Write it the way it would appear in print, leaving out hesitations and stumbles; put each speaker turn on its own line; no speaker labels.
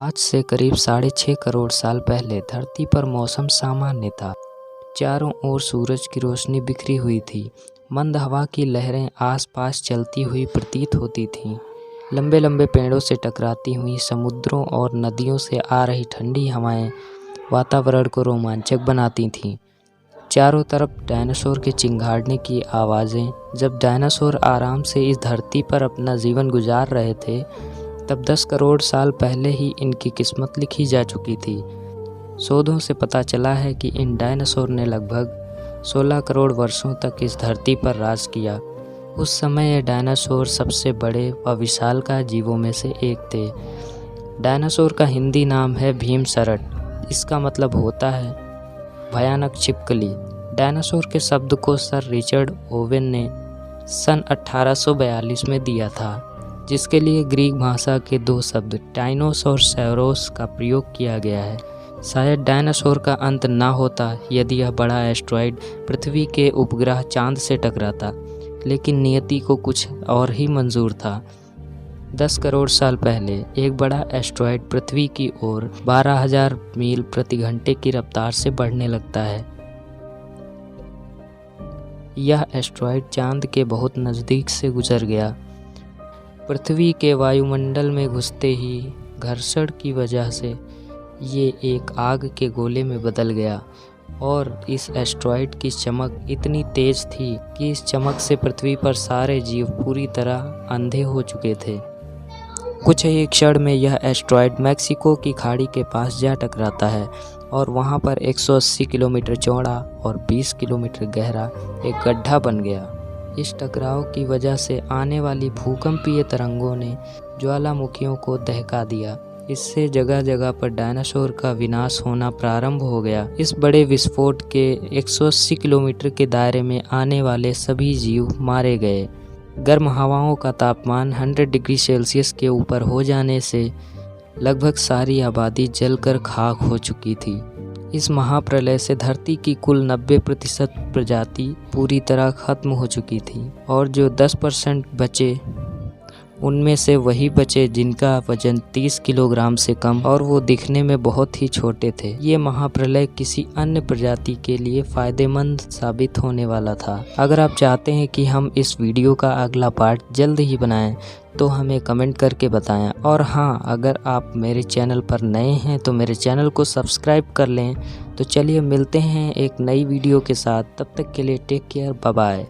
आज से करीब 6.5 करोड़ साल पहले धरती पर मौसम सामान्य था। चारों ओर सूरज की रोशनी बिखरी हुई थी। मंद हवा की लहरें आसपास चलती हुई प्रतीत होती थीं। लंबे लंबे पेड़ों से टकराती हुई समुद्रों और नदियों से आ रही ठंडी हवाएं वातावरण को रोमांचक बनाती थीं। चारों तरफ डायनासोर के चिंगाड़ने की आवाज़ें। जब डायनासोर आराम से इस धरती पर अपना जीवन गुजार रहे थे, तब 10 करोड़ साल पहले ही इनकी किस्मत लिखी जा चुकी थी। शोधों से पता चला है कि इन डायनासोर ने लगभग 16 करोड़ वर्षों तक इस धरती पर राज किया। उस समय ये डायनासोर सबसे बड़े व विशालकाय जीवों में से एक थे। डायनासोर का हिंदी नाम है भीमसरट। इसका मतलब होता है भयानक छिपकली। डायनासोर के शब्द को सर रिचर्ड ओवेन ने सन 1842 में दिया था, जिसके लिए ग्रीक भाषा के दो शब्द टाइनोस और सैरोस का प्रयोग किया गया है। शायद डायनासोर का अंत ना होता यदि यह बड़ा एस्ट्रॉयड पृथ्वी के उपग्रह चांद से टकराता, लेकिन नियति को कुछ और ही मंजूर था। 10 करोड़ साल पहले एक बड़ा एस्ट्रॉयड पृथ्वी की ओर 12,000 मील प्रति घंटे की रफ्तार से बढ़ने लगता है। यह एस्ट्रॉयड चांद के बहुत नज़दीक से गुजर गया। पृथ्वी के वायुमंडल में घुसते ही घर्षण की वजह से ये एक आग के गोले में बदल गया और इस एस्ट्रॉयड की चमक इतनी तेज थी कि इस चमक से पृथ्वी पर सारे जीव पूरी तरह अंधे हो चुके थे। कुछ ही क्षण में यह एस्ट्रॉयड मैक्सिको की खाड़ी के पास जा टकराता है और वहाँ पर 180 किलोमीटर चौड़ा और 20 किलोमीटर गहरा एक गड्ढा बन गया। इस टकराव की वजह से आने वाली भूकंपीय तरंगों ने ज्वालामुखियों को दहका दिया। इससे जगह जगह पर डायनासोर का विनाश होना प्रारंभ हो गया। इस बड़े विस्फोट के 180 किलोमीटर के दायरे में आने वाले सभी जीव मारे गए। गर्म हवाओं का तापमान 100 डिग्री सेल्सियस के ऊपर हो जाने से लगभग सारी आबादी जलकर खाक हो चुकी थी। इस महाप्रलय से धरती की कुल 90% प्रजाति पूरी तरह खत्म हो चुकी थी और जो 10% बचे, उनमें से वही बचे जिनका वजन 30 किलोग्राम से कम और वो दिखने में बहुत ही छोटे थे। ये महाप्रलय किसी अन्य प्रजाति के लिए फ़ायदेमंद साबित होने वाला था। अगर आप चाहते हैं कि हम इस वीडियो का अगला पार्ट जल्द ही बनाएं, तो हमें कमेंट करके बताएं। और हाँ, अगर आप मेरे चैनल पर नए हैं तो मेरे चैनल को सब्सक्राइब कर लें। तो चलिए मिलते हैं एक नई वीडियो के साथ। तब तक के लिए टेक केयर, बाय बाय।